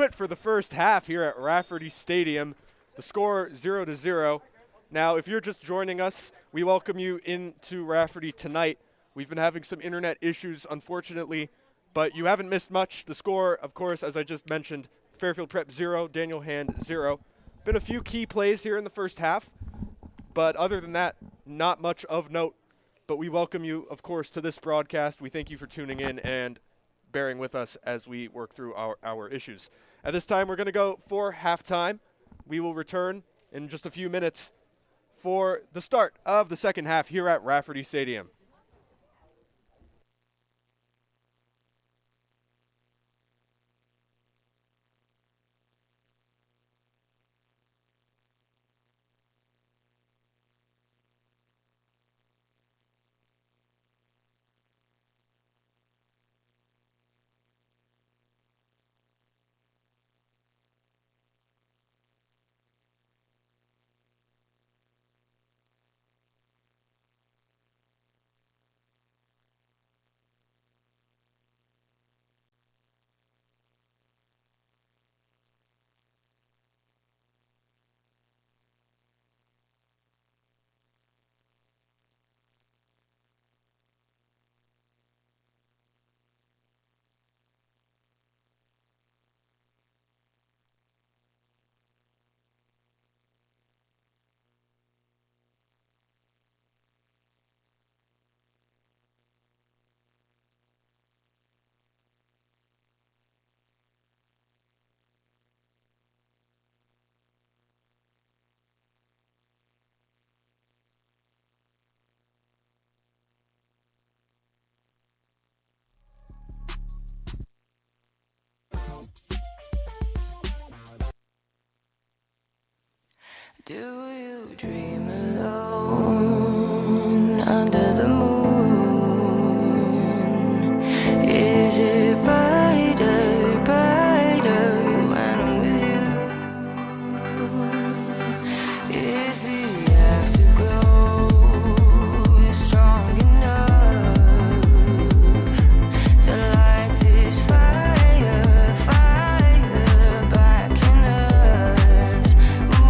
it for the first half here at Rafferty Stadium. The score 0-0. Now, if you're just joining us, we welcome you into Rafferty tonight. We've been having some internet issues, unfortunately, but you haven't missed much. The score, of course, as I just mentioned, Fairfield Prep 0, Daniel Hand 0. Been a few key plays here in the first half, but other than that, not much of note. But we welcome you, of course, to this broadcast. We thank you for tuning in and bearing with us as we work through our issues. At this time, we're going to go for halftime. We will return in just a few minutes for the start of the second half here at Rafferty Stadium. Do you dream alone under the moon? Is it brighter, brighter when I'm with you? Is the afterglow strong enough to light this fire, fire back in us? Ooh,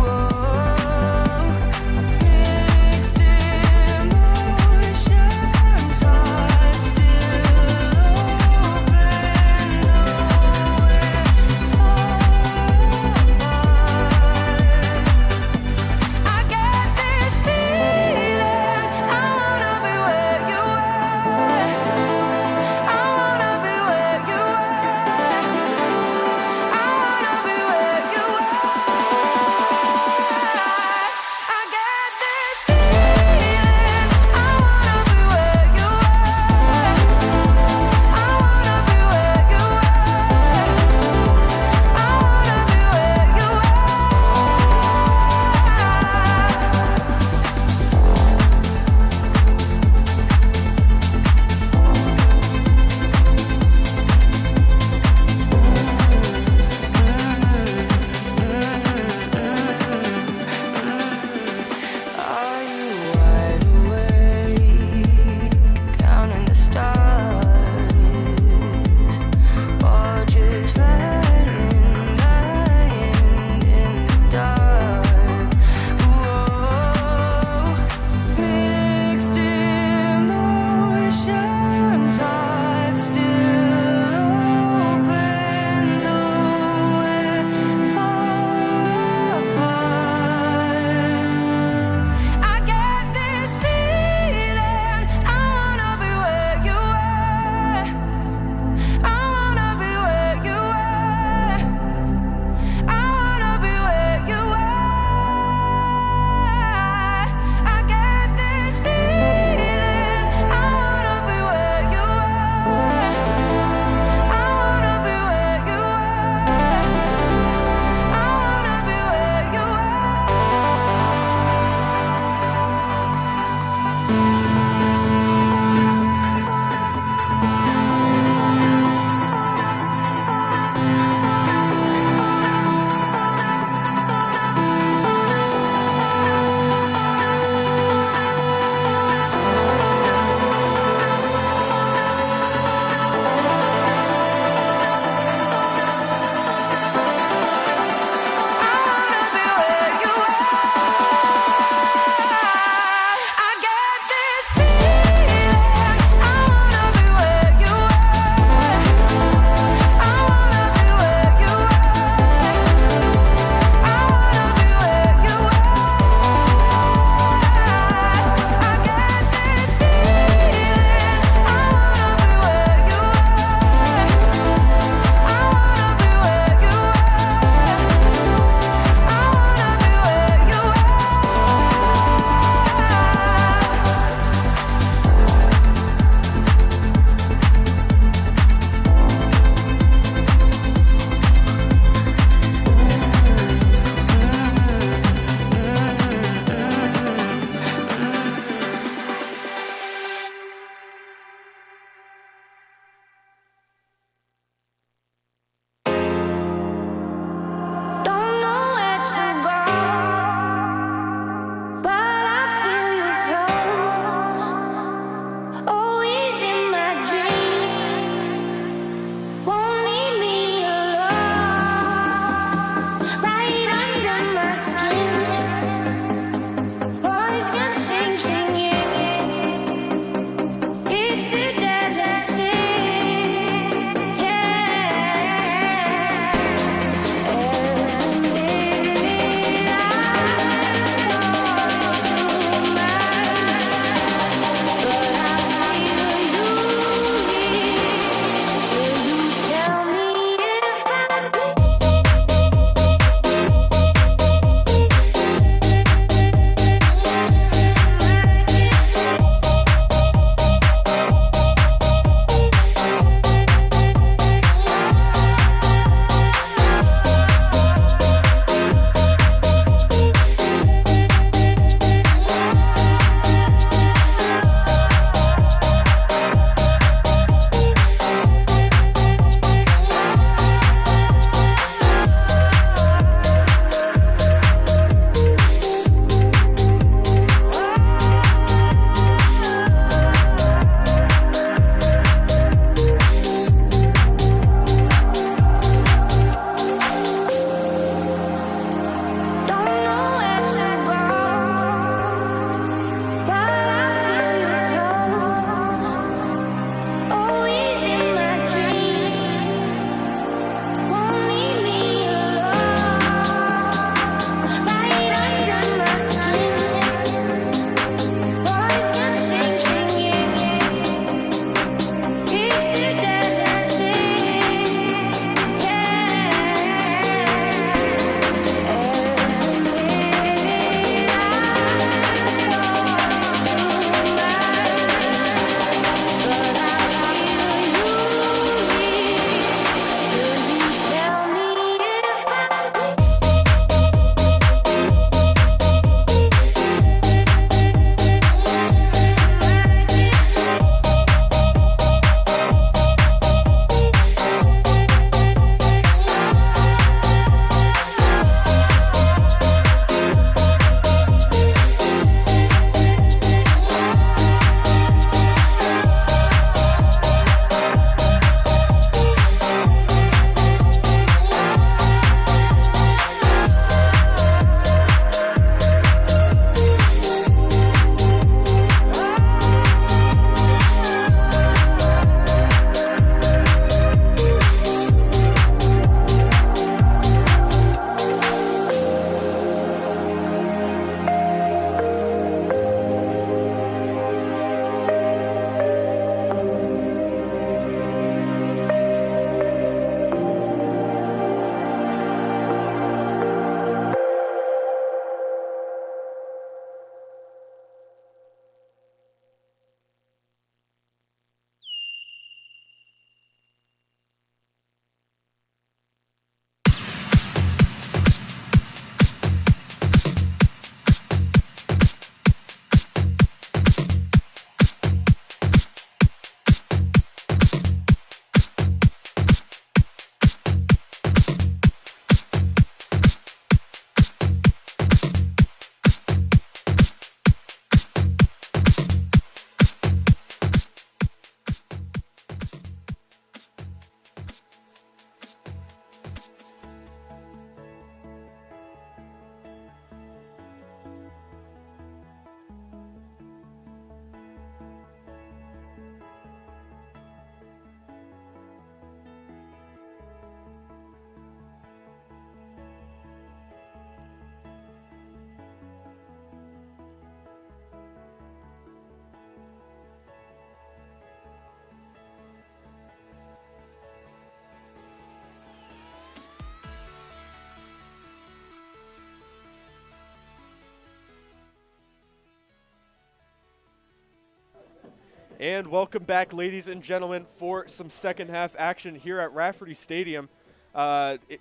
And welcome back, ladies and gentlemen, for some second half action here at Rafferty Stadium.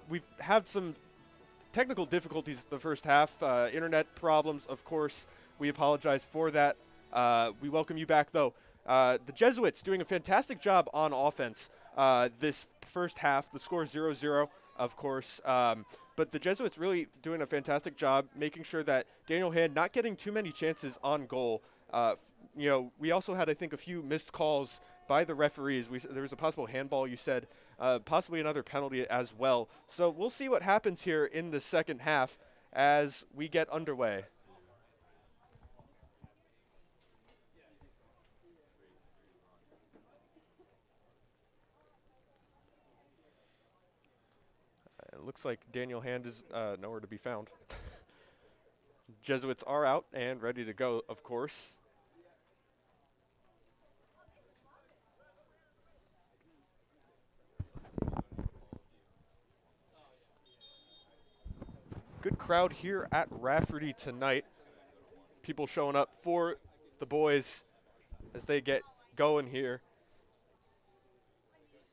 We've had some technical difficulties the first half, internet problems, of course. We apologize for that. We welcome you back, though. The Jesuits doing a fantastic job on offense this first half. The score 0-0, of course. But the Jesuits really doing a fantastic job making sure that Daniel Hand not getting too many chances on goal. We also had, I think, a few missed calls by the referees. There was a possible handball, you said, possibly another penalty as well. So we'll see what happens here in the second half as we get underway. It looks like Daniel Hand is nowhere to be found. Jesuits are out and ready to go, of course. Good crowd here at Rafferty tonight. People showing up for the boys as they get going here.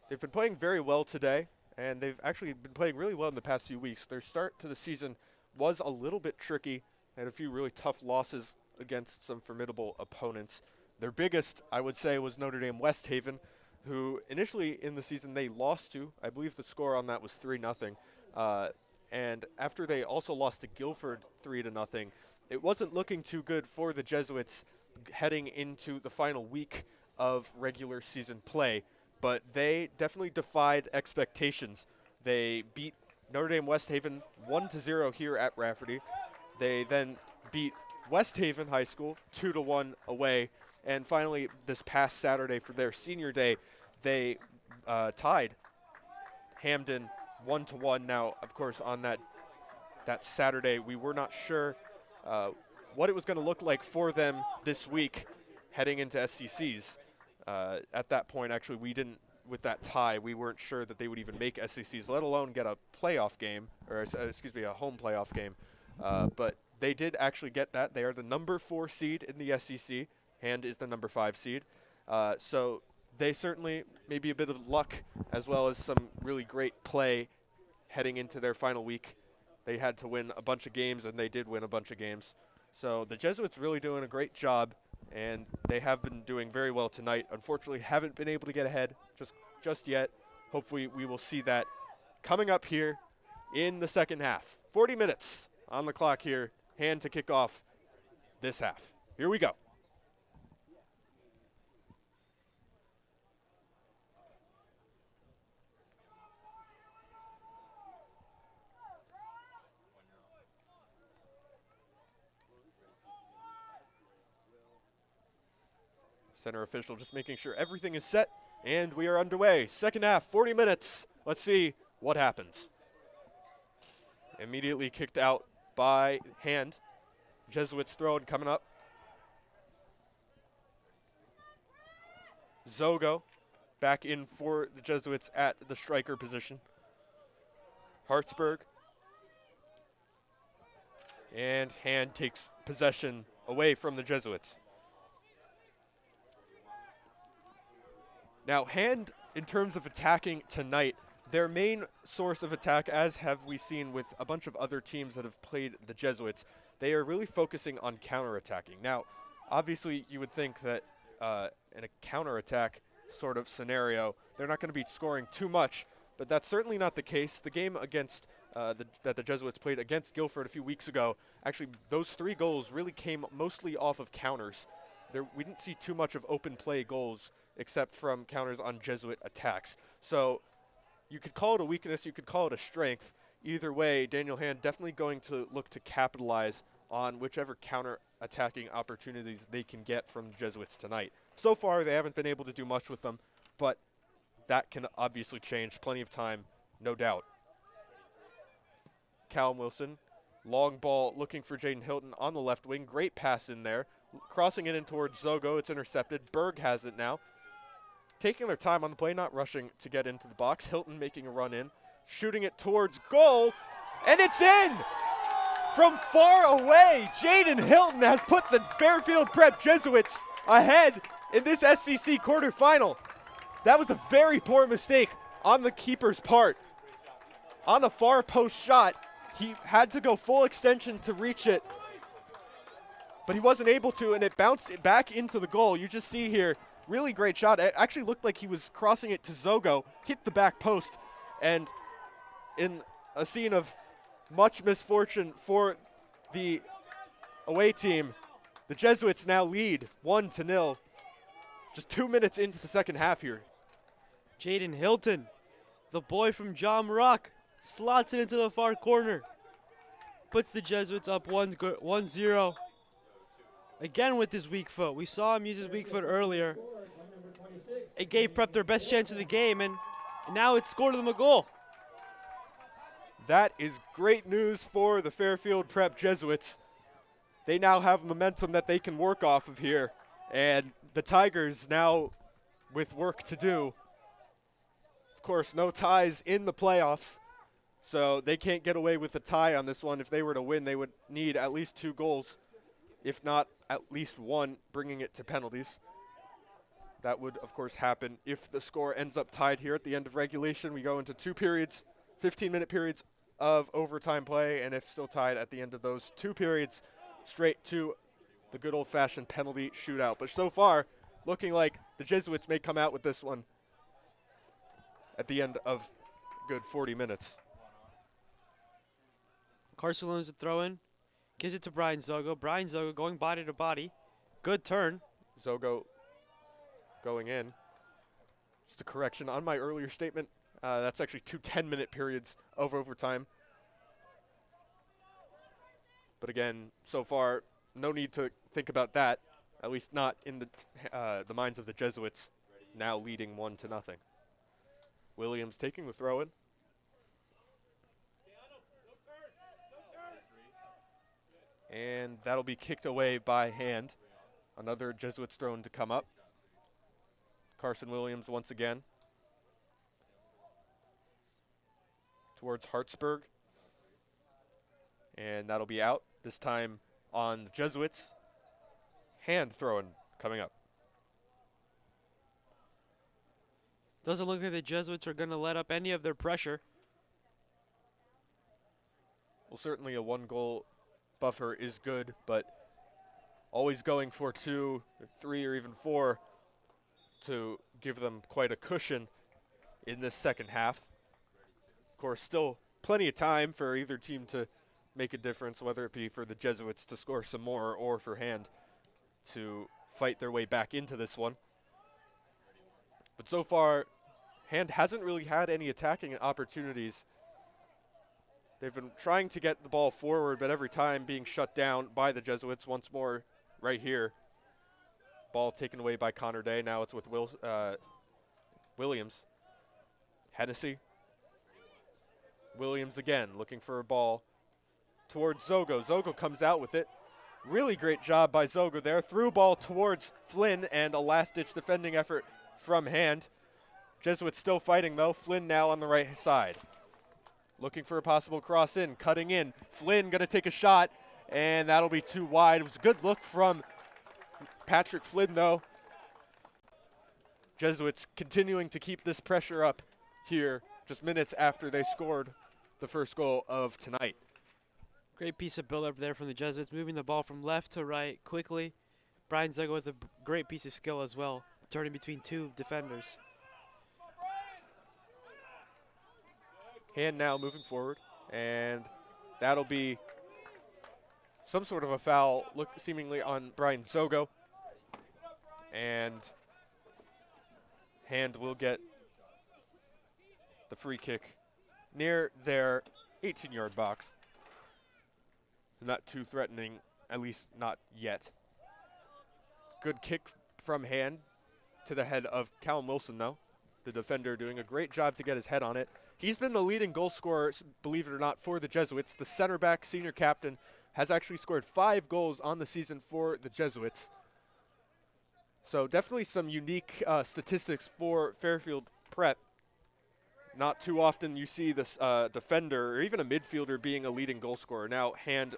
They've been playing very well today, and they've actually been playing really well in the past few weeks. Their start to the season was a little bit tricky. They had a few really tough losses against some formidable opponents. Their biggest, I would say, was Notre Dame West Haven, who initially in the season they lost to. I believe the score on that was 3-0. And after they also lost to Guilford 3-0, it wasn't looking too good for the Jesuits heading into the final week of regular season play. But they definitely defied expectations. They beat Notre Dame West Haven 1-0 here at Rafferty. They then beat West Haven High School 2-1 away. And finally, this past Saturday for their senior day, they tied Hamden 1-1. Now, of course, on that Saturday, we were not sure what it was going to look like for them this week heading into SCCs. At that point, actually, with that tie, we weren't sure that they would even make SCCs, let alone get a playoff game, or a home playoff game. But they did actually get that. They are the number 4 seed in the SCC. Hand is the number 5 seed. So they certainly, maybe a bit of luck as well as some really great play heading into their final week. They had to win a bunch of games, and they did win a bunch of games. So the Jesuits really doing a great job, and they have been doing very well tonight. Unfortunately, haven't been able to get ahead just yet. Hopefully we will see that coming up here in the second half. 40 minutes on the clock here. Hand to kick off this half. Here we go. Center official just making sure everything is set, and we are underway. Second half, 40 minutes. Let's see what happens. Immediately kicked out by Hand. Jesuits throwing coming up. Zogo back in for the Jesuits at the striker position. Hartsburg. And Hand takes possession away from the Jesuits. Now, Hand, in terms of attacking tonight, their main source of attack, as have we seen with a bunch of other teams that have played the Jesuits, they are really focusing on counterattacking. Now, obviously, you would think that in a counterattack sort of scenario, they're not going to be scoring too much, but that's certainly not the case. The game against that the Jesuits played against Guilford a few weeks ago, actually, those 3 goals really came mostly off of counters. We didn't see too much of open play goals except from counters on Jesuit attacks. So you could call it a weakness, you could call it a strength. Either way, Daniel Hand definitely going to look to capitalize on whichever counter-attacking opportunities they can get from the Jesuits tonight. So far, they haven't been able to do much with them, but that can obviously change. Plenty of time, no doubt. Callum Wilson, long ball looking for Jaden Hilton on the left wing. Great pass in there. Crossing it in towards Zogo. It's intercepted. Berg has it now. Taking their time on the play, not rushing to get into the box. Hilton making a run in. Shooting it towards goal. And it's in! From far away, Jaden Hilton has put the Fairfield Prep Jesuits ahead in this SCC quarterfinal. That was a very poor mistake on the keeper's part. On a far post shot, he had to go full extension to reach it, but he wasn't able to, and it bounced back into the goal. You just see here, really great shot. It actually looked like he was crossing it to Zogo, hit the back post, and in a scene of much misfortune for the away team, the Jesuits now lead 1-0, just 2 minutes into the second half here. Jaden Hilton, the boy from John Rock, slots it into the far corner, puts the Jesuits up 1-0. Again with his weak foot. We saw him use his weak foot earlier. It gave Prep their best chance of the game, and now it's scored them a goal. That is great news for the Fairfield Prep Jesuits. They now have momentum that they can work off of here, and the Tigers now with work to do. Of course, no ties in the playoffs, so they can't get away with a tie on this one. If they were to win, they would need at least 2 goals, if not at least 1, bringing it to penalties. That would, of course, happen if the score ends up tied here at the end of regulation. We go into 2 periods, 15-minute periods of overtime play, and if still tied at the end of those 2 periods, straight to the good old-fashioned penalty shootout. But so far, looking like the Jesuits may come out with this one at the end of a good 40 minutes. Carson Williams to throw in, gives it to Brian Zogo. Brian Zogo going body to body. Good turn. Zogo going in. Just a correction on my earlier statement. That's actually 2 10-minute periods of overtime. But again, so far, no need to think about that, at least not in the minds of the Jesuits, now leading 1-0. Williams taking the throw in. And that'll be kicked away by hand. Another Jesuits throw-in to come up. Carson Williams once again towards Hartsburg. And that'll be out, this time on the Jesuits. Hand throw-in coming up. Doesn't look like the Jesuits are going to let up any of their pressure. Well, certainly a 1-goal buffer is good, but always going for 2, 3, or even 4 to give them quite a cushion in this second half. Of course, still plenty of time for either team to make a difference, whether it be for the Jesuits to score some more or for Hand to fight their way back into this one. But so far, Hand hasn't really had any attacking opportunities. They've been trying to get the ball forward, but every time being shut down by the Jesuits. Once more right here. Ball taken away by Connor Day. Now it's with Williams. Hennessy. Williams again looking for a ball towards Zogo. Zogo comes out with it. Really great job by Zogo there. Through ball towards Flynn, and a last-ditch defending effort from Hand. Jesuits still fighting, though. Flynn now on the right side. Looking for a possible cross in, cutting in. Flynn going to take a shot, and that'll be too wide. It was a good look from Patrick Flynn, though. Jesuits continuing to keep this pressure up here just minutes after they scored the first goal of tonight. Great piece of build-up there from the Jesuits, moving the ball from left to right quickly. Brian Zogo with a great piece of skill as well, turning between 2 defenders. Hand now moving forward, and that'll be some sort of a foul, seemingly on Brian Zogo. And Hand will get the free kick near their 18-yard box. Not too threatening, at least not yet. Good kick from Hand to the head of Callum Wilson, though. The defender doing a great job to get his head on it. He's been the leading goal scorer, believe it or not, for the Jesuits. The center back, senior captain, has actually scored 5 goals on the season for the Jesuits. So definitely some unique statistics for Fairfield Prep. Not too often you see this defender or even a midfielder being a leading goal scorer. Now Hand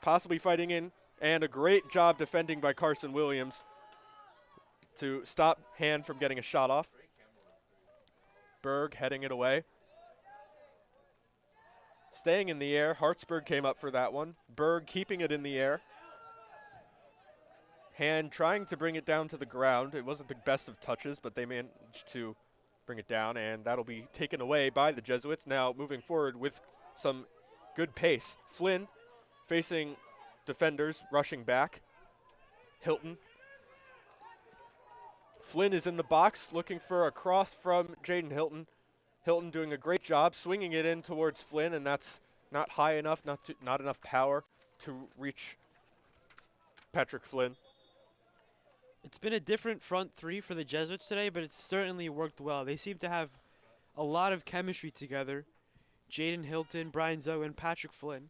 possibly fighting in, and a great job defending by Carson Williams to stop Hand from getting a shot off. Berg heading it away. Staying in the air. Hartsburg came up for that one. Berg keeping it in the air. Hand trying to bring it down to the ground. It wasn't the best of touches, but they managed to bring it down, and that'll be taken away by the Jesuits. Now moving forward with some good pace. Flynn facing defenders, rushing back. Hilton. Flynn is in the box, looking for a cross from Jaden Hilton. Hilton doing a great job, swinging it in towards Flynn, and that's not high enough, not enough power to reach Patrick Flynn. It's been a different front three for the Jesuits today, but it's certainly worked well. They seem to have a lot of chemistry together. Jaden Hilton, Brian Zoe, and Patrick Flynn.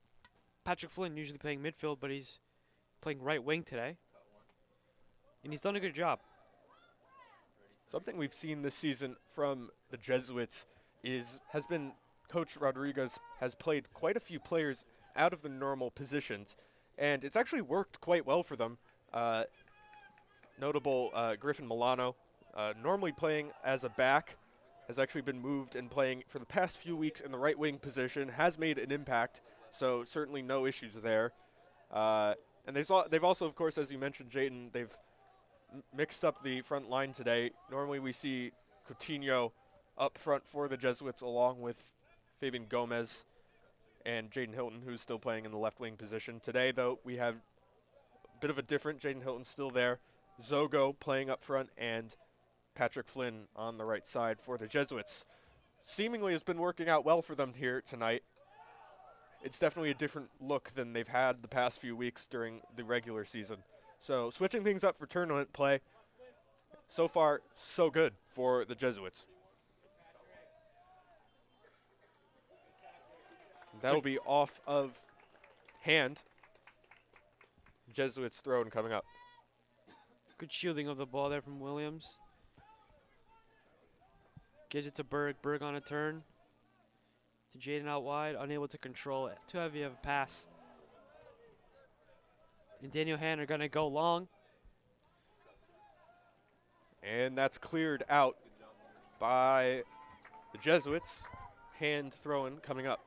Patrick Flynn usually playing midfield, but he's playing right wing today. And he's done a good job. Something we've seen this season from the Jesuits has been Coach Rodriguez has played quite a few players out of the normal positions, and it's actually worked quite well for them. Notable Griffin Milano, normally playing as a back, has actually been moved and playing for the past few weeks in the right wing position, has made an impact, so certainly no issues there. And they've also, of course, as you mentioned, Jayden, they've mixed up the front line today. Normally we see Coutinho up front for the Jesuits along with Fabian Gomez and Jaden Hilton, who's still playing in the left wing position. Today, though, we have a bit of a different. Jaden Hilton still there. Zogo playing up front and Patrick Flynn on the right side for the Jesuits. Seemingly has been working out well for them here tonight. It's definitely a different look than they've had the past few weeks during the regular season. So switching things up for tournament play, so far so good for the Jesuits. That'll be off of Hand. Jesuits throw-in coming up. Good shielding of the ball there from Williams. Gives it to Berg. Berg on a turn. To Jaden out wide, unable to control it. Too heavy of a pass. And Daniel Hand are going to go long. And that's cleared out by the Jesuits. Hand throw-in coming up.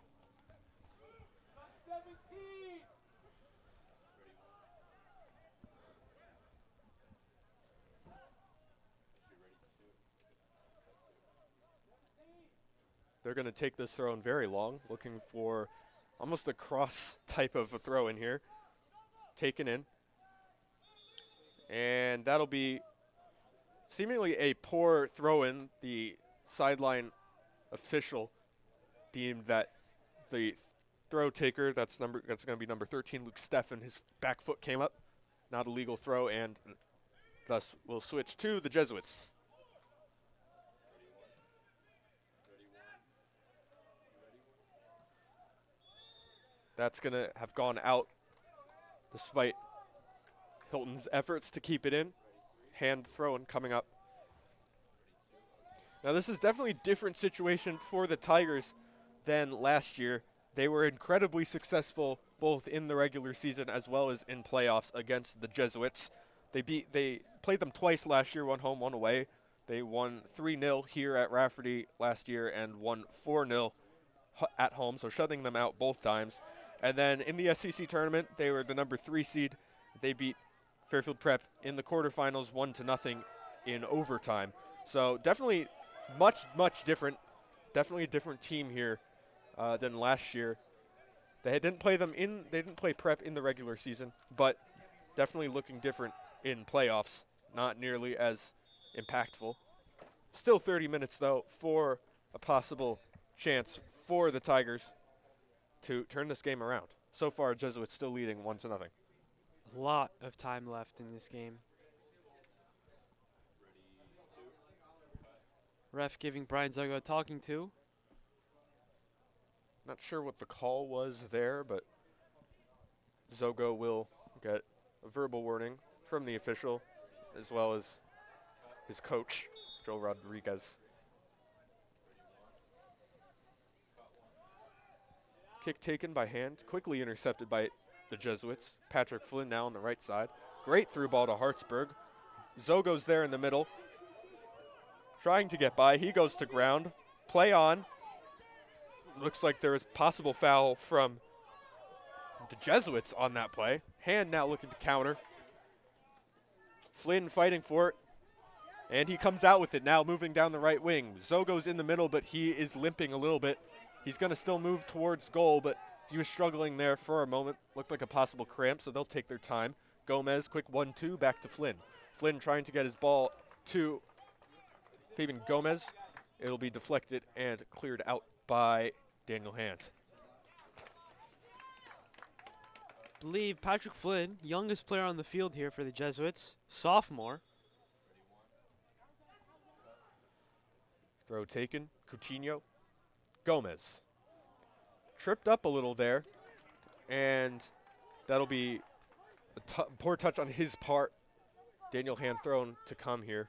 They're going to take this throw-in very long, looking for almost a cross type of a throw-in here. Taken in. And that'll be seemingly a poor throw-in. The sideline official deemed that the throw taker, that's going to be number 13, Luke Steffen, his back foot came up. Not a legal throw, and thus we'll switch to the Jesuits. That's going to have gone out despite Hilton's efforts to keep it in. Hand throw-in coming up. Now this is definitely a different situation for the Tigers than last year. They were incredibly successful both in the regular season as well as in playoffs against the Jesuits. They played them twice last year, one home, one away. They won 3-0 here at Rafferty last year and won 4-0 at home, so shutting them out both times. And then in the SCC tournament, they were the number 3 seed. They beat Fairfield Prep in the quarterfinals 1-0 in overtime. So definitely much different. Definitely a different team here than last year. They didn't play Prep in the regular season, but definitely looking different in playoffs. Not nearly as impactful. Still 30 minutes though for a possible chance for the Tigers to turn this game around. So far, Jesuits still leading 1-0. A lot of time left in this game. Ref giving Brian Zago a talking to. Not sure what the call was there, but Zogo will get a verbal warning from the official as well as his coach, Joe Rodriguez. Kick taken by Hand, quickly intercepted by the Jesuits. Patrick Flynn now on the right side. Great through ball to Hartsburg. Zogo's there in the middle, trying to get by. He goes to ground. Play on. Looks like there is possible foul from the Jesuits on that play. Hand now looking to counter. Flynn fighting for it. And he comes out with it now, moving down the right wing. Zogo's in the middle, but he is limping a little bit. He's going to still move towards goal, but he was struggling there for a moment. Looked like a possible cramp, so they'll take their time. Gomez, quick 1-2, back to Flynn. Flynn trying to get his ball to Fabian Gomez. It'll be deflected and cleared out by Daniel Hant. Believe Patrick Flynn, youngest player on the field here for the Jesuits, sophomore. Throw taken, Coutinho, Gomez. Tripped up a little there, and that'll be a poor touch on his part. Daniel Hand thrown to come here.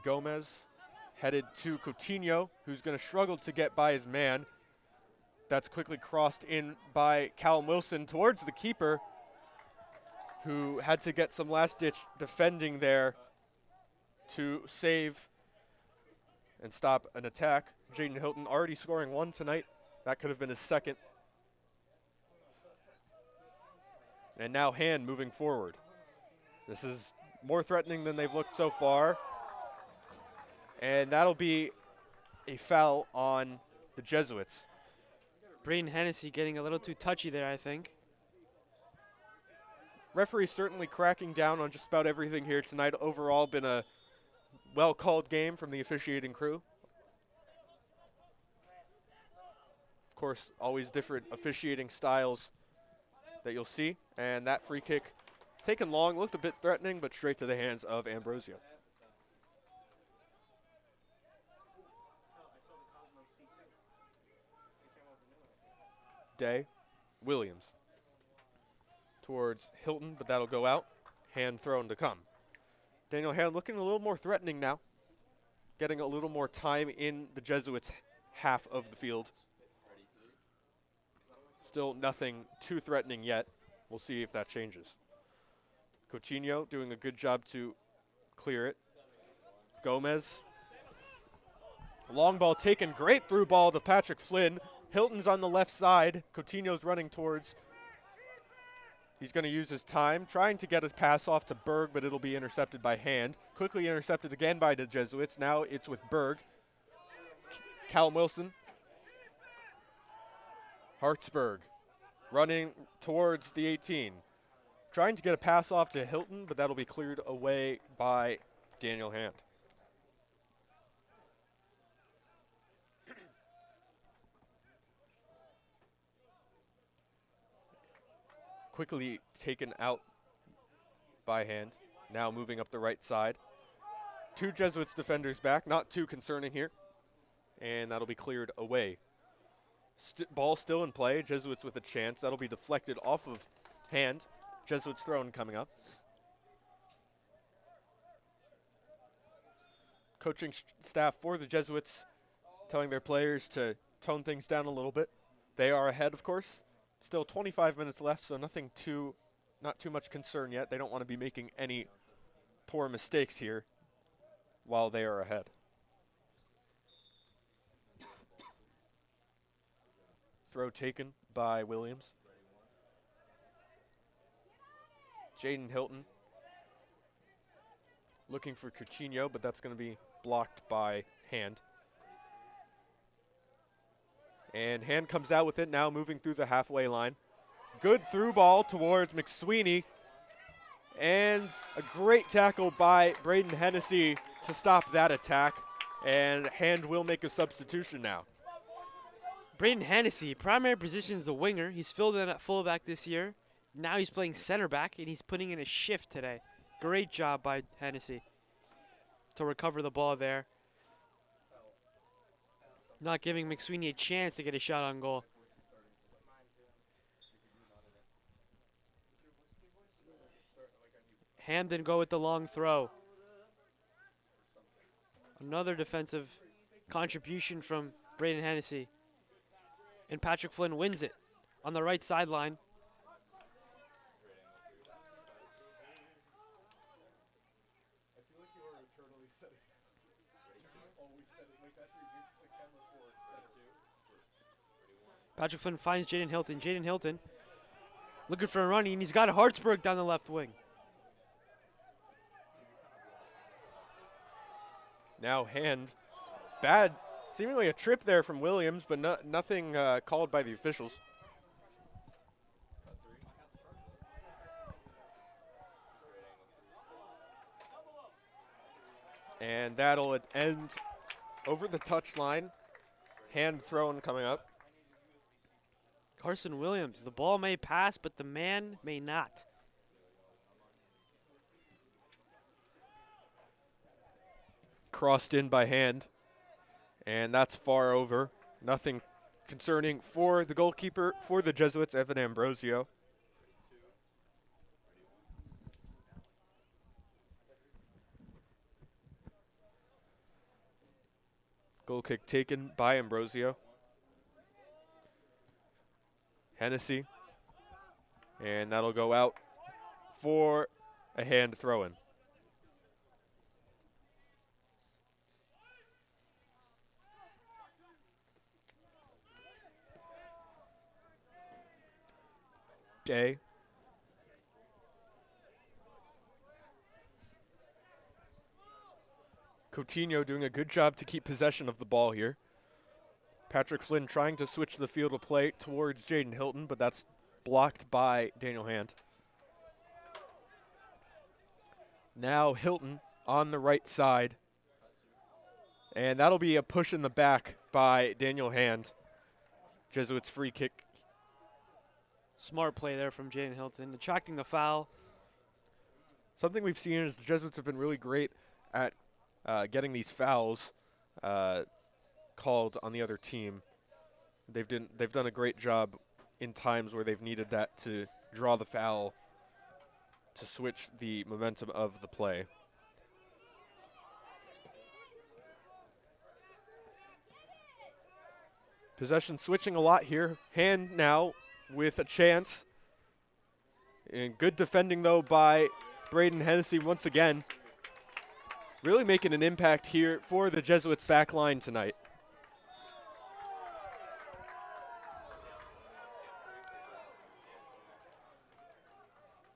Gomez headed to Coutinho, who's going to struggle to get by his man. That's quickly crossed in by Callum Wilson towards the keeper, who had to get some last-ditch defending there to save and stop an attack. Jaden Hilton already scoring one tonight. That could have been his second. And now Hand moving forward. This is more threatening than they've looked so far. And that'll be a foul on the Jesuits. Braden Hennessy getting a little too touchy there, I think. Referee certainly cracking down on just about everything here tonight. Overall, been a well-called game from the officiating crew. Of course, always different officiating styles that you'll see. And that free kick taken long, looked a bit threatening, but straight to the hands of Ambrosio. Day, Williams towards Hilton, but that'll go out. Hand thrown to come. Daniel Hand looking a little more threatening now, getting a little more time in the Jesuits' half of the field. Still nothing too threatening yet. We'll see if that changes. Coutinho doing a good job to clear it. Gomez. Long ball taken, great through ball to Patrick Flynn. Hilton's on the left side. Coutinho's running towards. He's going to use his time, trying to get a pass off to Berg, but it'll be intercepted by Hand. Quickly intercepted again by the Jesuits. Now it's with Berg. Callum Wilson. Hartsburg running towards the 18. Trying to get a pass off to Hilton, but that'll be cleared away by Daniel Hand. Quickly taken out by Hand. Now moving up the right side. Two Jesuits defenders back, not too concerning here. And that'll be cleared away. Ball still in play, Jesuits with a chance. That'll be deflected off of Hand. Jesuits thrown coming up. Coaching staff for the Jesuits telling their players to tone things down a little bit. They are ahead, of course. Still 25 minutes left, so not too much concern yet. They don't want to be making any poor mistakes here while they are ahead. Throw taken by Williams. Jaden Hilton looking for Coutinho, but that's going to be blocked by Hand. And Hand comes out with it now, moving through the halfway line. Good through ball towards McSweeney. And a great tackle by Braden Hennessy to stop that attack. And Hand will make a substitution now. Braden Hennessy, primary position is a winger. He's filled in at fullback this year. Now he's playing center back, and he's putting in a shift today. Great job by Hennessy to recover the ball there. Not giving McSweeney a chance to get a shot on goal. Hamden go with the long throw. Another defensive contribution from Braden Hennessy. And Patrick Flynn wins it on the right sideline. Patrick Flynn finds Jaden Hilton. Jaden Hilton looking for a running, and he's got Hartsburg down the left wing. Now Hand. Bad, seemingly a trip there from Williams, but nothing called by the officials. And that'll end over the touchline. Hand thrown coming up. Carson Williams, the ball may pass, but the man may not. Crossed in by Hand. And that's far over. Nothing concerning for the goalkeeper for the Jesuits, Evan Ambrosio. Goal kick taken by Ambrosio. Hennessy. And that'll go out for a Hand throw-in. Day. Coutinho doing a good job to keep possession of the ball here. Patrick Flynn trying to switch the field of play towards Jaden Hilton, but that's blocked by Daniel Hand. Now Hilton on the right side. And that'll be a push in the back by Daniel Hand. Jesuits free kick. Smart play there from Jaden Hilton, attracting the foul. Something we've seen is the Jesuits have been really great at getting these fouls called on the other team. They've done a great job in times where they've needed that to draw the foul to switch the momentum of the play. Possession switching a lot here. Hand now with a chance. And good defending, though, by Braden Hennessy once again. Really making an impact here for the Jesuits' back line tonight.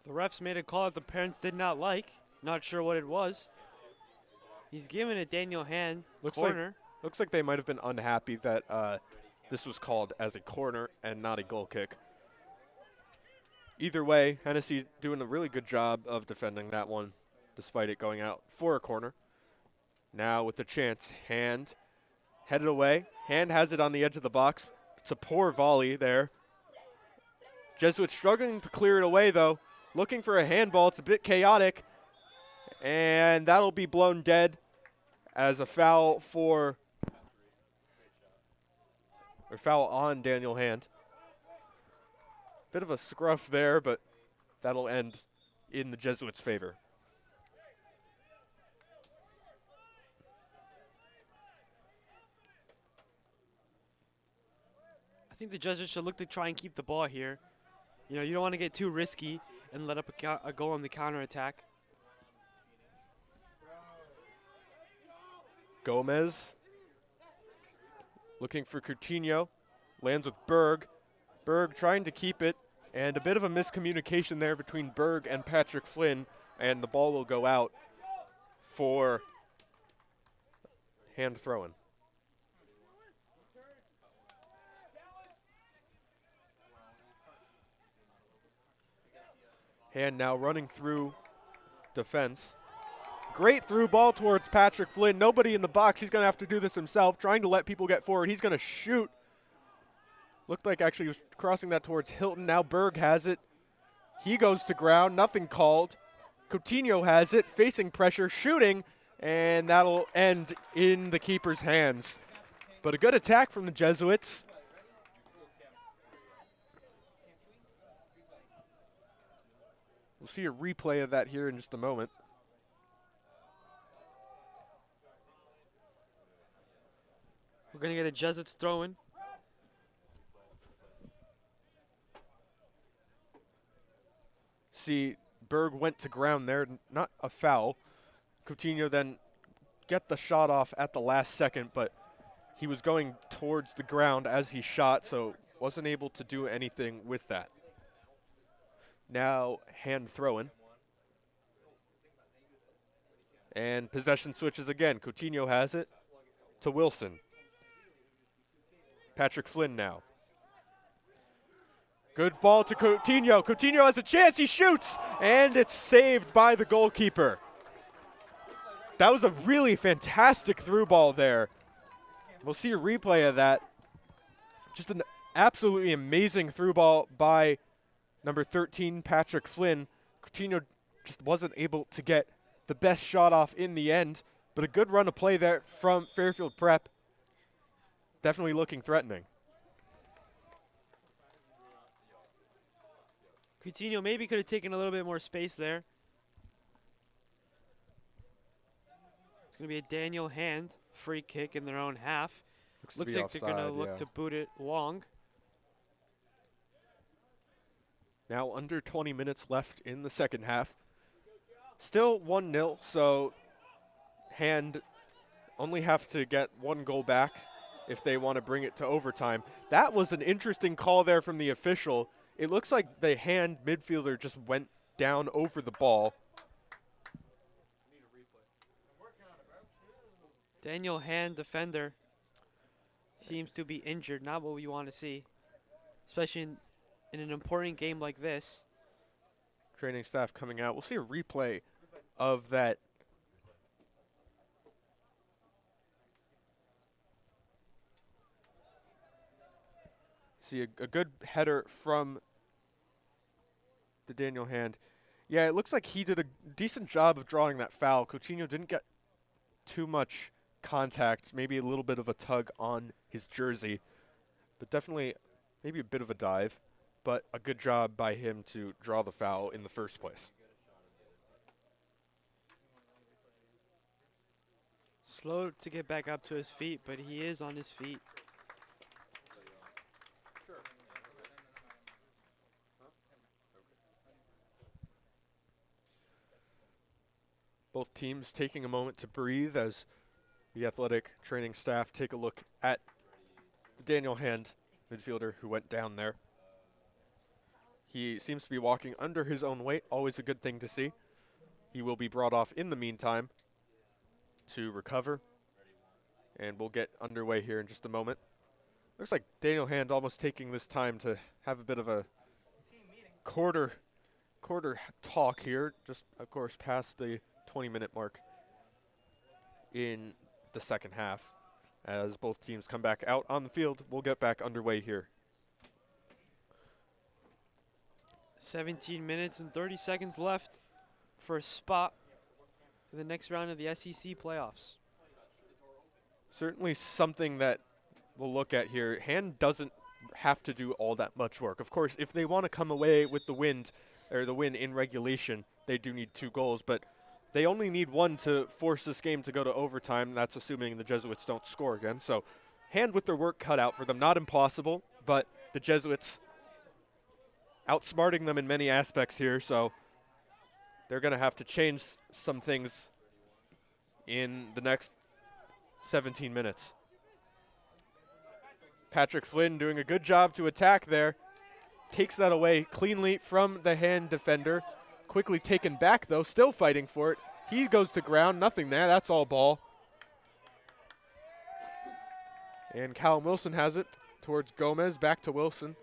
The refs made a call that the parents did not like. Not sure what it was. He's giving it Daniel Hand corner. Looks like they might have been unhappy that this was called as a corner and not a goal kick. Either way, Hennessy doing a really good job of defending that one, despite it going out for a corner. Now with the chance, Hand headed away. Hand has it on the edge of the box. It's a poor volley there. Jesuits struggling to clear it away, though. Looking for a handball. It's a bit chaotic. And that'll be blown dead as a foul on Daniel Hand. Bit of a scruff there, but that'll end in the Jesuits' favor. I think the Jesuits should look to try and keep the ball here. You know, you don't want to get too risky and let up a goal on the counterattack. Gomez looking for Coutinho. Lands with Berg. Berg trying to keep it. And a bit of a miscommunication there between Berg and Patrick Flynn. And the ball will go out for Hand throw-in. Hand now running through defense. Great through ball towards Patrick Flynn. Nobody in the box. He's going to have to do this himself, trying to let people get forward. He's going to shoot. Looked like actually he was crossing that towards Hilton. Now Berg has it. He goes to ground. Nothing called. Coutinho has it. Facing pressure. Shooting. And that'll end in the keeper's hands. But a good attack from the Jesuits. We'll see a replay of that here in just a moment. We're going to get a Jesuits throw-in. See, Berg went to ground there, not a foul. Coutinho then get the shot off at the last second, but he was going towards the ground as he shot, so wasn't able to do anything with that. Now hand throwing. And possession switches again. Coutinho has it to Wilson. Patrick Flynn now. Good ball to Coutinho. Coutinho has a chance. He shoots, and it's saved by the goalkeeper. That was a really fantastic through ball there. We'll see a replay of that. Just an absolutely amazing through ball by number 13, Patrick Flynn. Coutinho just wasn't able to get the best shot off in the end, but a good run of play there from Fairfield Prep. Definitely looking threatening. Coutinho maybe could have taken a little bit more space there. It's going to be a Daniel Hand free kick in their own half. Looks like they're going to look to boot it long. Now under 20 minutes left in the second half. Still 1-0, so Hand only have to get one goal back if they want to bring it to overtime. That was an interesting call there from the official. It looks like the Hand midfielder just went down over the ball. Daniel Hand, defender, seems to be injured. Not what we want to see, especially in an important game like this. Training staff coming out. We'll see a replay of that. See a good header from the Daniel Hand. Yeah, it looks like he did a decent job of drawing that foul. Coutinho didn't get too much contact, maybe a little bit of a tug on his jersey, but definitely maybe a bit of a dive, but a good job by him to draw the foul in the first place. Slow to get back up to his feet, but he is on his feet. Both teams taking a moment to breathe as the athletic training staff take a look at the Daniel Hand midfielder who went down there. He seems to be walking under his own weight, always a good thing to see. He will be brought off in the meantime to recover, and we'll get underway here in just a moment. Looks like Daniel Hand almost taking this time to have a bit of a quarter talk here, just of course past the 20-minute mark in the second half. As both teams come back out on the field, we'll get back underway here. 17 minutes and 30 seconds left for a spot for the next round of the SCC playoffs. Certainly something that we'll look at here. Hand doesn't have to do all that much work. Of course, if they want to come away with the win in regulation, they do need 2 goals, but they only need 1 to force this game to go to overtime. That's assuming the Jesuits don't score again. So Hand with their work cut out for them. Not impossible, but the Jesuits outsmarting them in many aspects here, so they're going to have to change some things in the next 17 minutes. Patrick Flynn doing a good job to attack there. Takes that away cleanly from the Hand defender. Quickly taken back, though, still fighting for it. He goes to ground, nothing there, that's all ball. And Callum Wilson has it towards Gomez, back to Wilson.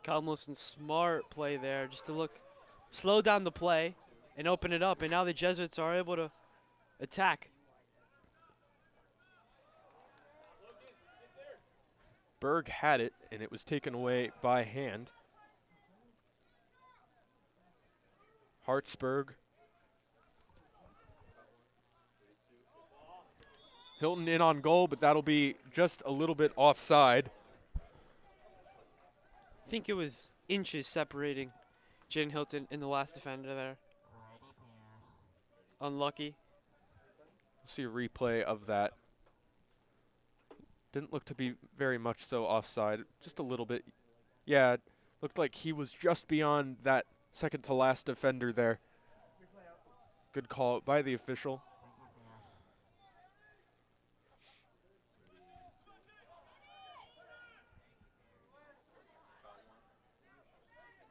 Callum Wilson, smart play there, just to slow down the play and open it up, and now the Jesuits are able to attack. Berg had it, and it was taken away by Hand. Hartsburg. Hilton in on goal, but that'll be just a little bit offside. I think it was inches separating Jaden Hilton and the last defender there. Unlucky. We'll see a replay of that. Didn't look to be very much so offside, just a little bit. Yeah, it looked like he was just beyond that second to last defender there. Good call by the official.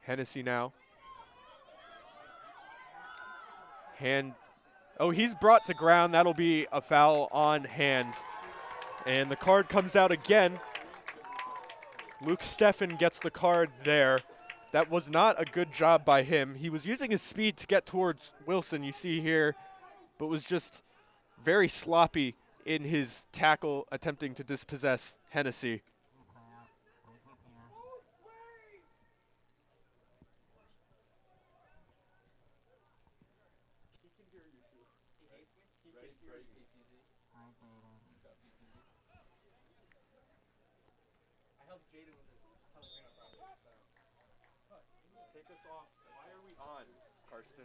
Hennessy now. Hand. Oh, he's brought to ground. That'll be a foul on Hand. And the card comes out again. Luke Steffen gets the card there. That was not a good job by him. He was using his speed to get towards Wilson, you see here, but was just very sloppy in his tackle attempting to dispossess Hennessy. Take us off. Why are we on, Karsten?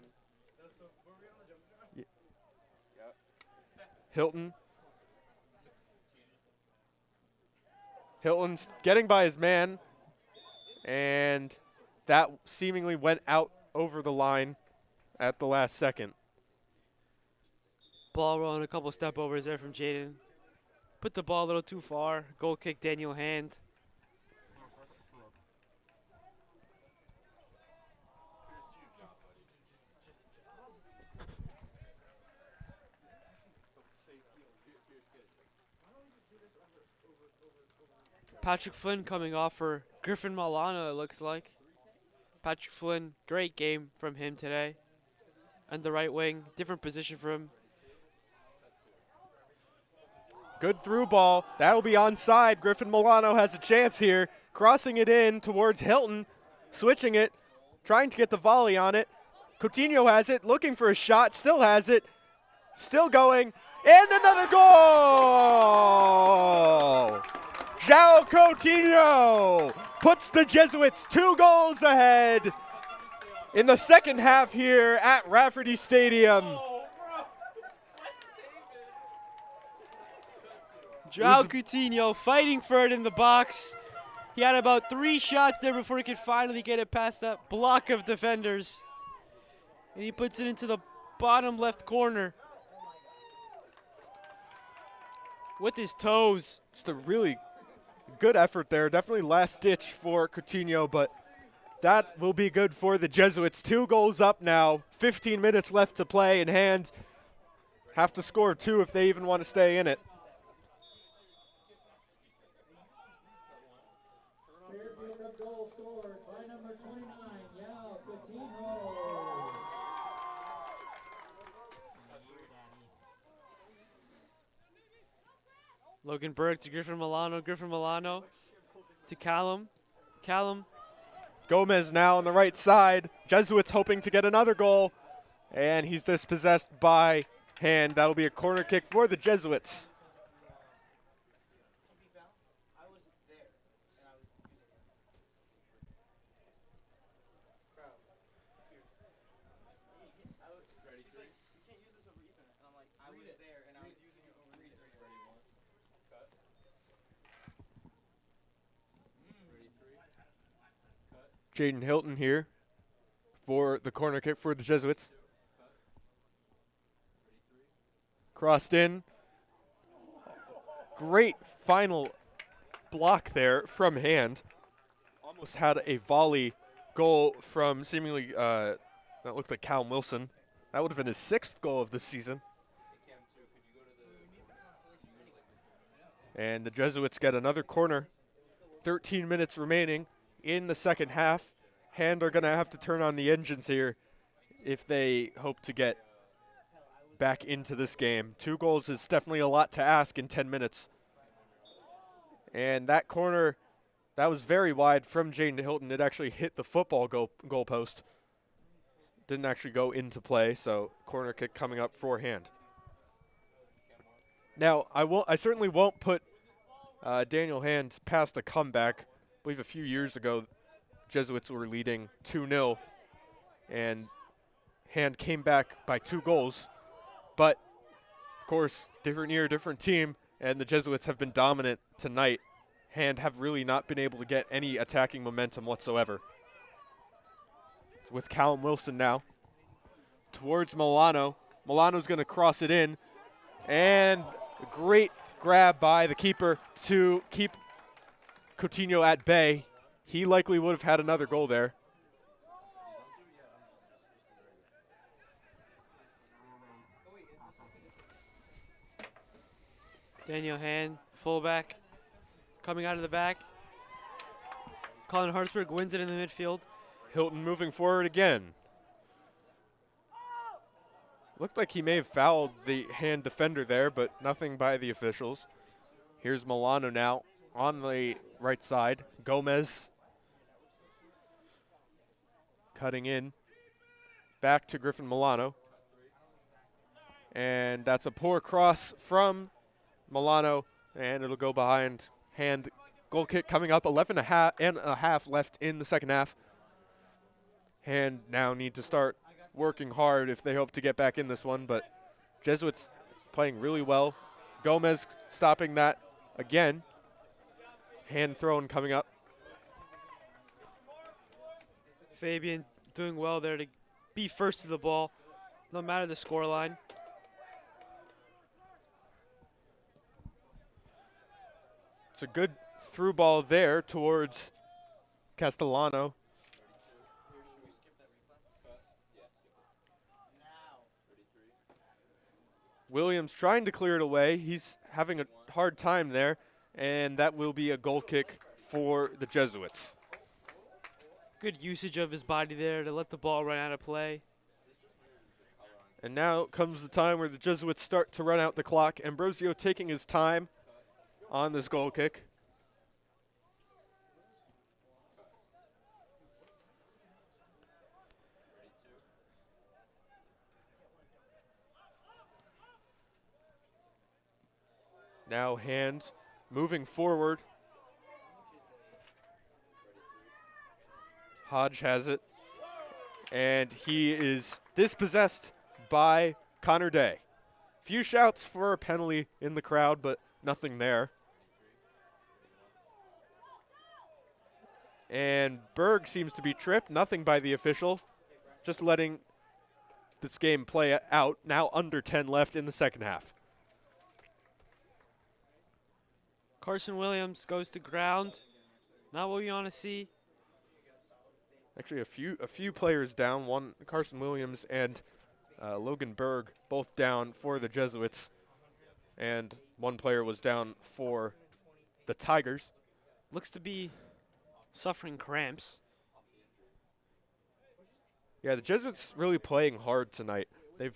Yep. Hilton. Hilton's getting by his man, and that seemingly went out over the line at the last second. Ball rolling a couple step overs there from Jaden. Put the ball a little too far. Goal kick, Daniel Hand. Patrick Flynn coming off for Griffin Milano, it looks like. Patrick Flynn, great game from him today. And the right wing, different position for him. Good through ball. That'll be onside. Griffin Milano has a chance here. Crossing it in towards Hilton. Switching it. Trying to get the volley on it. Coutinho has it. Looking for a shot. Still has it. Still going. And another goal! João Coutinho puts the Jesuits 2 goals ahead in the second half here at Rafferty Stadium. João Coutinho fighting for it in the box. He had about 3 shots there before he could finally get it past that block of defenders. And he puts it into the bottom left corner with his toes. Just a really good effort there. Definitely last ditch for Coutinho, but that will be good for the Jesuits. 2 goals up now. 15 minutes left to play in hand. Have to score 2 if they even want to stay in it. Fairfield goal scored by number 29, João Coutinho. Logan Berg to Griffin Milano. Griffin Milano to Callum. Callum. Gomez now on the right side. Jesuits hoping to get another goal. And he's dispossessed by Hand. That'll be a corner kick for the Jesuits. Jaden Hilton here for the corner kick for the Jesuits. Crossed in. Great final block there from Hand. Almost had a volley goal from seemingly, that looked like Callum Wilson. That would have been his 6th goal of the season. And the Jesuits get another corner. 13 minutes remaining in the second half. Hand are going to have to turn on the engines here if they hope to get back into this game. 2 goals is definitely a lot to ask in 10 minutes. And that corner, that was very wide from Jaden Hilton. It actually hit the football goal post. Didn't actually go into play, so corner kick coming up for Hand. Now, I certainly won't put Daniel Hand past a comeback. I believe a few years ago, Jesuits were leading 2-0, and Hand came back by 2 goals. But, of course, different year, different team, and the Jesuits have been dominant tonight. Hand have really not been able to get any attacking momentum whatsoever. With Callum Wilson now towards Milano. Milano's going to cross it in, and a great grab by the keeper to keep Coutinho at bay. He likely would have had another goal there. Daniel Hand, fullback, coming out of the back. Colin Hartsburg wins it in the midfield. Hilton moving forward again. Looked like he may have fouled the Hand defender there, but nothing by the officials. Here's Milano now on the right side. Gomez cutting in. Back to Griffin Milano. And that's a poor cross from Milano, and it'll go behind Hand. Goal kick coming up, 11 and a half left in the second half. Hand now need to start working hard if they hope to get back in this one, but Jesuits playing really well. Gomez stopping that again. Hand thrown coming up. Fabian doing well there to be first to the ball, no matter the scoreline. It's a good through ball there towards Castellano. Williams trying to clear it away. He's having a hard time there, and that will be a goal kick for the Jesuits. Good usage of his body there to let the ball run out of play. And now comes the time where the Jesuits start to run out the clock. Ambrosio taking his time on this goal kick. Now Hand moving forward. Hodge has it. And he is dispossessed by Connor Day. Few shouts for a penalty in the crowd, but nothing there. And Berg seems to be tripped. Nothing by the official. Just letting this game play out. Now under 10 left in the second half. Carson Williams goes to ground. Not what we want to see. Actually, a few players down. One, Carson Williams and Logan Berg, both down for the Jesuits. And one player was down for the Tigers. Looks to be suffering cramps. Yeah, the Jesuits really playing hard tonight. They've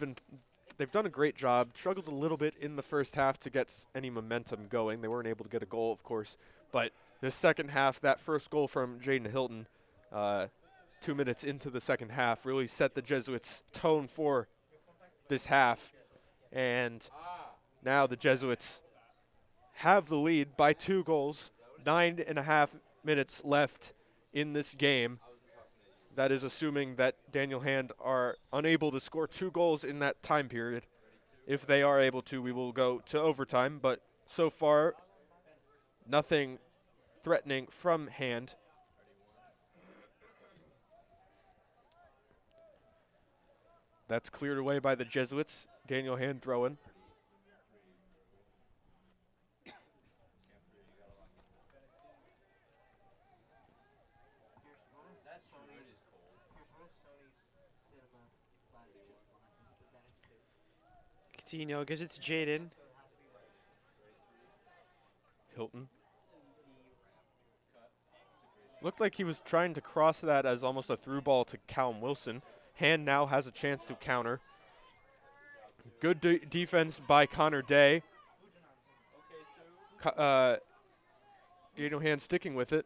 done a great job. Struggled a little bit in the first half to get any momentum going. They weren't able to get a goal, of course. But this second half, that first goal from Jaden Hilton, 2 minutes into the second half, really set the Jesuits' tone for this half. And now the Jesuits have the lead by 2 goals. 9.5 minutes left in this game. That is assuming that Daniel Hand are unable to score 2 goals in that time period. If they are able to, we will go to overtime. But so far, nothing threatening from Hand. That's cleared away by the Jesuits. Daniel Hand throwing. Coutinho gives it to Jaden. Hilton. Looked like he was trying to cross that as almost a through ball to Callum Wilson. Hand now has a chance to counter. Good defense by Connor Day. Daniel Hand sticking with it.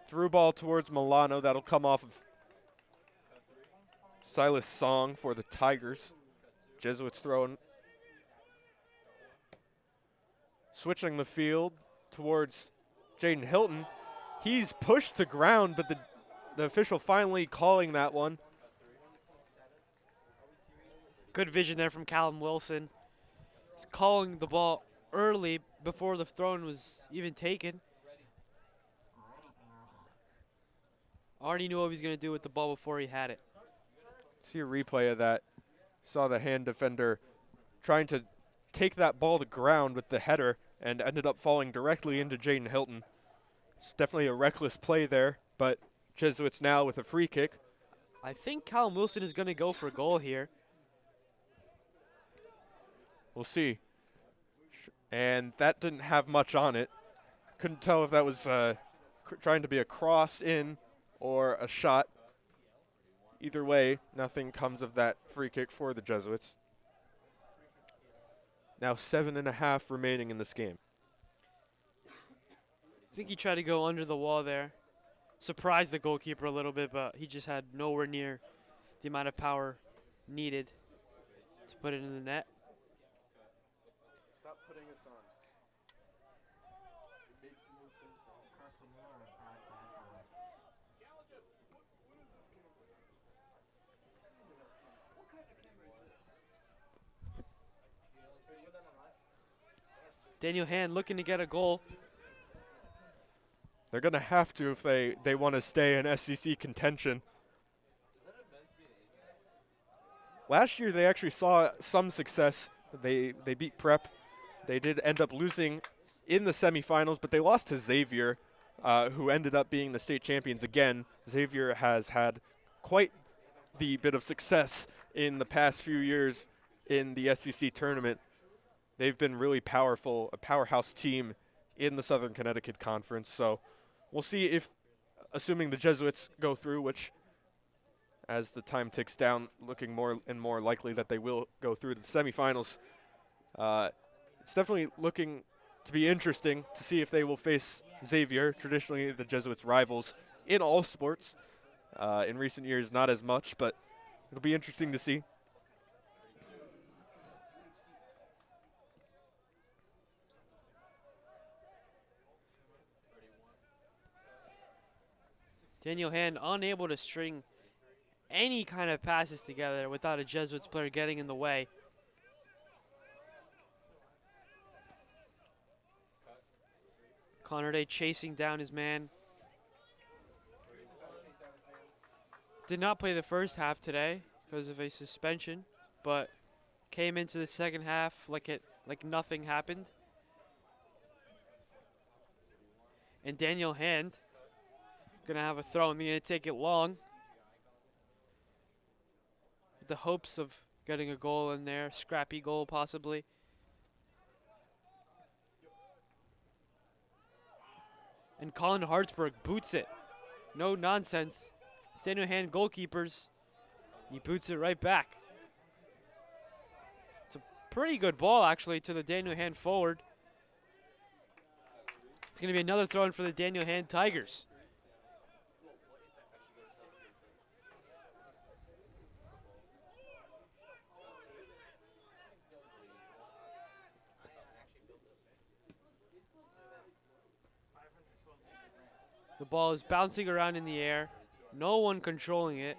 Through ball towards Milano. That'll come off of Silas Song for the Tigers. Jesuits throwing. Switching the field towards Jaden Hilton. He's pushed to ground, but the official finally calling that one. Good vision there from Callum Wilson. He's calling the ball early before the throw-in was even taken. Already knew what he was going to do with the ball before he had it. See a replay of that. Saw the Hand defender trying to take that ball to ground with the header and ended up falling directly into Jaden Hilton. It's definitely a reckless play there, but Jesuits now with a free kick. I think Callum Wilson is going to go for a goal here. We'll see. And that didn't have much on it. Couldn't tell if that was trying to be a cross in or a shot. Either way, nothing comes of that free kick for the Jesuits. Now 7.5 remaining in this game. I think he tried to go under the wall there. Surprised the goalkeeper a little bit, but he just had nowhere near the amount of power needed to put it in the net. Stop putting us on. Daniel Hand looking to get a goal. They're going to have to if they want to stay in SCC contention. Last year, they actually saw some success. They beat Prep. They did end up losing in the semifinals, but they lost to Xavier, who ended up being the state champions again. Xavier has had quite the bit of success in the past few years in the SCC tournament. They've been really powerful, a powerhouse team in the Southern Connecticut Conference. So we'll see if, assuming the Jesuits go through, which as the time ticks down, looking more and more likely that they will go through to the semifinals. It's definitely looking to be interesting to see if they will face Xavier, traditionally the Jesuits' rivals in all sports. In recent years, not as much, but it'll be interesting to see. Daniel Hand unable to string any kind of passes together without a Jesuits player getting in the way. Connor Day chasing down his man. Did not play the first half today because of a suspension, but came into the second half like nothing happened. And Daniel Hand gonna have a throw and they're gonna take it long. With the hopes of getting a goal in there, scrappy goal possibly. And Colin Hartsburg boots it. No nonsense. Daniel Hand goalkeepers. He boots it right back. It's a pretty good ball actually to the Daniel Hand forward. It's gonna be another throw in for the Daniel Hand Tigers. The ball is bouncing around in the air. No one controlling it.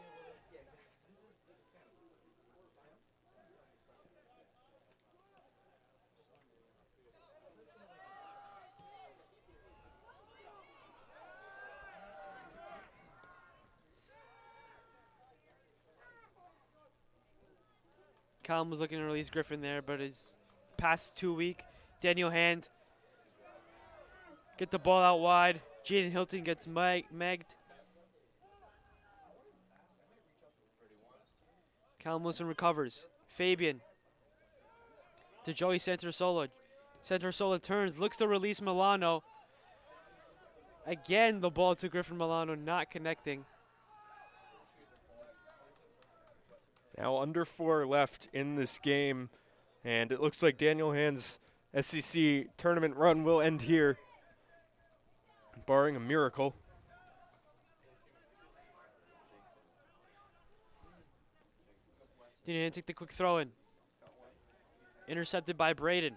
Callum was looking to release Griffin there, but his pass is too weak. Daniel Hand get the ball out wide. Jaden Hilton gets megged. Callum Wilson recovers. Fabian to Joey Santorsola. Santorsola turns, looks to release Milano. Again, the ball to Griffin Milano, not connecting. Now under 4 left in this game, and it looks like Daniel Hand's SCC tournament run will end here, barring a miracle. Daniel Hand take the quick throw in. Intercepted by Braden.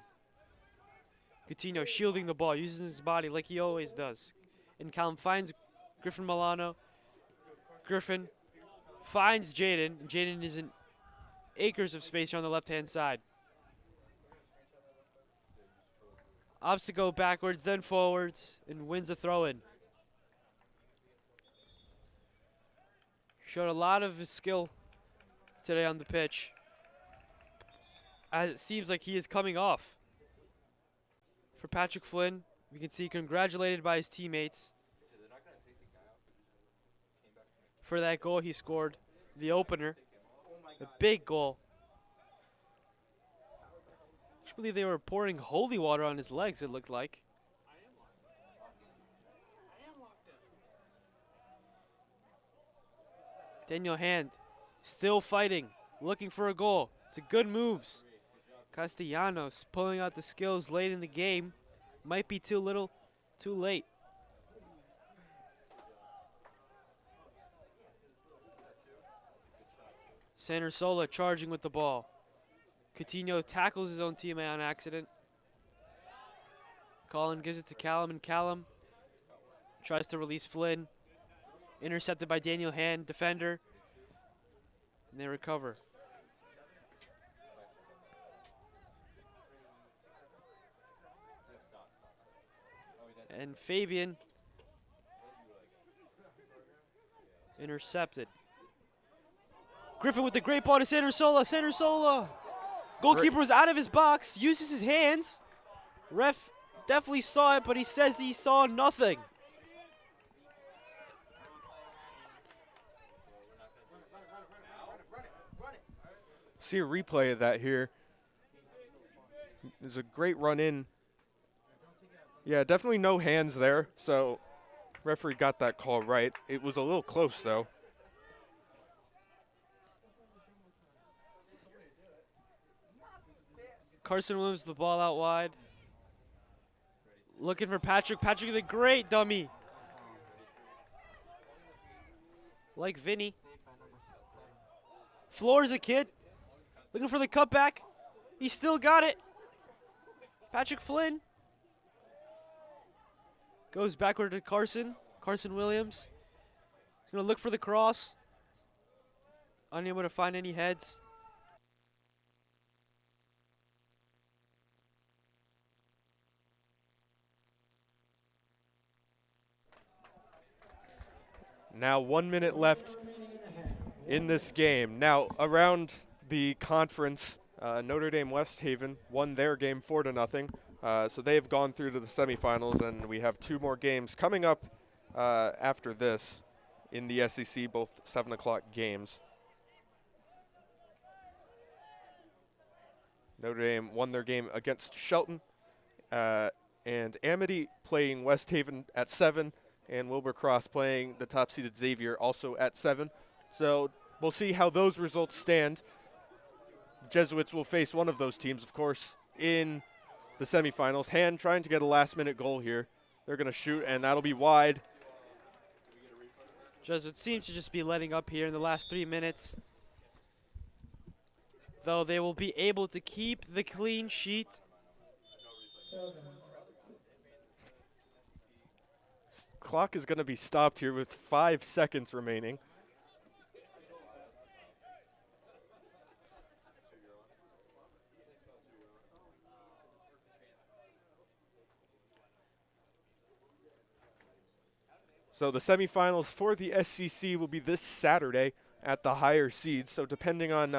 Coutinho shielding the ball, using his body like he always does. And Callum finds Griffin Milano. Griffin finds Jaden. Jaden is in acres of space on the left-hand side. Opts to go backwards, then forwards, and wins a throw-in. Showed a lot of his skill today on the pitch, as it seems like he is coming off. For Patrick Flynn, we can see congratulated by his teammates for that goal he scored the opener. A big goal. I believe they were pouring holy water on his legs, it looked like. Daniel Hand still fighting, looking for a goal. It's a good moves. Castellanos pulling out the skills late in the game. Might be too little, too late. Sandersola charging with the ball. Coutinho tackles his own teammate on accident. Collin gives it to Callum, and Callum tries to release Flynn. Intercepted by Daniel Hand, defender. And they recover. And Fabian intercepted. Griffin with the great ball to Sandersola. Sandersola. Goalkeeper was out of his box, uses his hands. Ref definitely saw it, but he says he saw nothing. See a replay of that here. There's a great run in. Yeah, definitely no hands there, so referee got that call right. It was a little close, though. Carson Williams the ball out wide. Looking for Patrick. Patrick with a great dummy. Like Vinny. Floors a kid. Looking for the cutback. He still got it. Patrick Flynn. Goes backward to Carson. Carson Williams. He's going to look for the cross. Unable to find any heads. Now 1 minute left in this game. Now around the conference, Notre Dame West Haven won their game 4-0. So they have gone through to the semifinals, and we have 2 more games coming up after this in the SCC, both 7 o'clock games. Notre Dame won their game against Shelton, and Amity playing West Haven at 7, and Wilbur Cross playing the top-seeded Xavier also at 7. So we'll see how those results stand. The Jesuits will face one of those teams, of course, in the semifinals. Hand trying to get a last-minute goal here. They're going to shoot, and that'll be wide. Jesuits seem to just be letting up here in the last 3 minutes. Though they will be able to keep the clean sheet. Clock is going to be stopped here with 5 seconds remaining. So the semifinals for the SCC will be this Saturday at the higher seeds. So depending on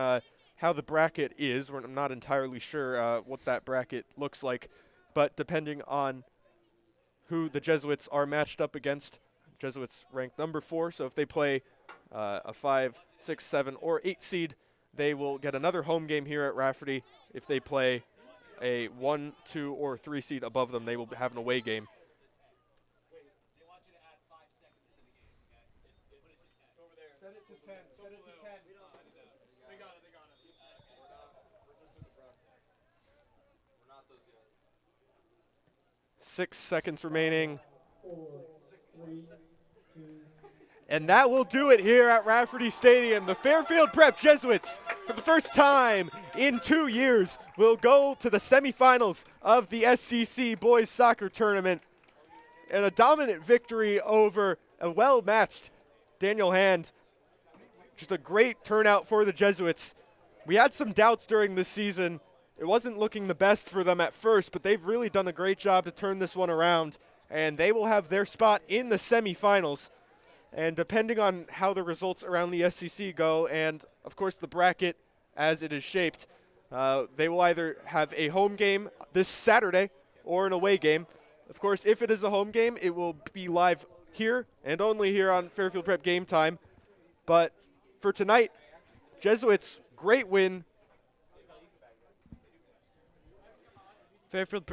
how the bracket is, I'm not entirely sure what that bracket looks like, but depending on who the Jesuits are matched up against, Jesuits ranked number 4, so if they play a 5, 6, 7, or 8 seed, they will get another home game here at Rafferty. If they play a 1, 2, or 3 seed above them, they will have an away game. Set it to 10. Set it to 10. They got it. They got it. We're not those guys. 6 seconds remaining. 4, 3, 2. And that will do it here at Rafferty Stadium. The Fairfield Prep Jesuits, for the first time in 2 years, will go to the semifinals of the SCC Boys Soccer Tournament. And a dominant victory over a well-matched Daniel Hand. Just a great turnout for the Jesuits. We had some doubts during this season. It wasn't looking the best for them at first, but they've really done a great job to turn this one around, and they will have their spot in the semifinals. And depending on how the results around the SCC go, and of course the bracket as it is shaped, they will either have a home game this Saturday or an away game. Of course, if it is a home game, it will be live here and only here on Fairfield Prep Game Time. But for tonight, Jesuits, great win. Fairfield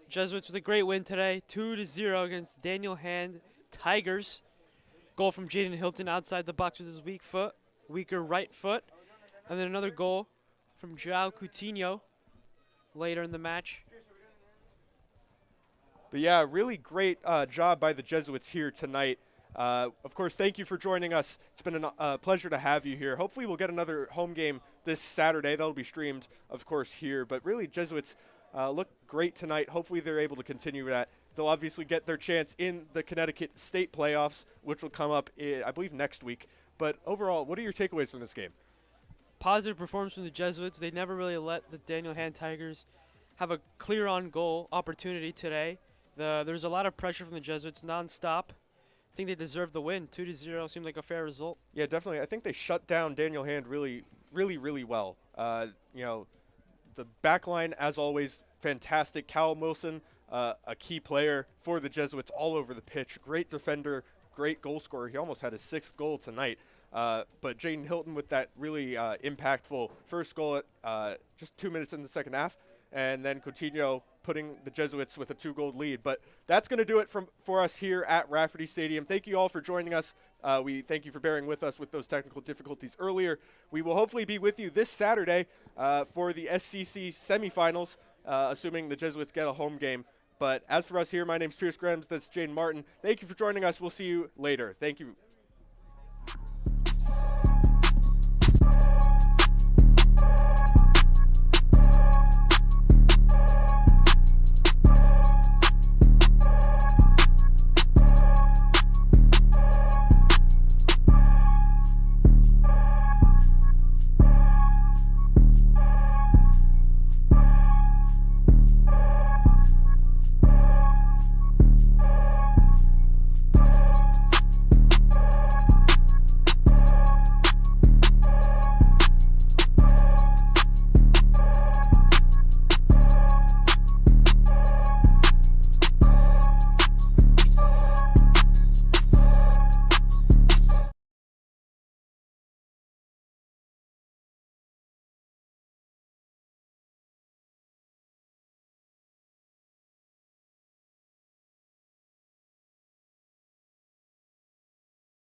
Jesuits with a great win today, 2-0 against Daniel Hand Tigers. Goal from Jaden Hilton outside the box with his weaker right foot. And then another goal from João Coutinho later in the match. But yeah, really great job by the Jesuits here tonight. Of course, thank you for joining us. It's been a pleasure to have you here. Hopefully we'll get another home game this Saturday. That'll be streamed, of course, here. But really, Jesuits look great tonight. Hopefully they're able to continue that. They'll obviously get their chance in the Connecticut State playoffs, which will come up, I believe, next week. But overall, what are your takeaways from this game? Positive performance from the Jesuits. They never really let the Daniel Hand Tigers have a clear on-goal opportunity today. There's a lot of pressure from the Jesuits nonstop. I think they deserve the win. 2-0 seemed like a fair result. Yeah, definitely. I think they shut down Daniel Hand really well. You know, the back line, as always, fantastic. Cal Wilson, a key player for the Jesuits all over the pitch. Great defender, great goal scorer. He almost had his 6th goal tonight. But Jaden Hilton with that really impactful first goal at just 2 minutes in the second half. And then Coutinho putting the Jesuits with a 2-goal lead. But that's going to do it for us here at Rafferty Stadium. Thank you all for joining us. We thank you for bearing with us with those technical difficulties earlier. We will hopefully be with you this Saturday for the SCC semifinals, assuming the Jesuits get a home game. But as for us here, my name's Pierce Grimes. That's Jaden Martin. Thank you for joining us. We'll see you later. Thank you.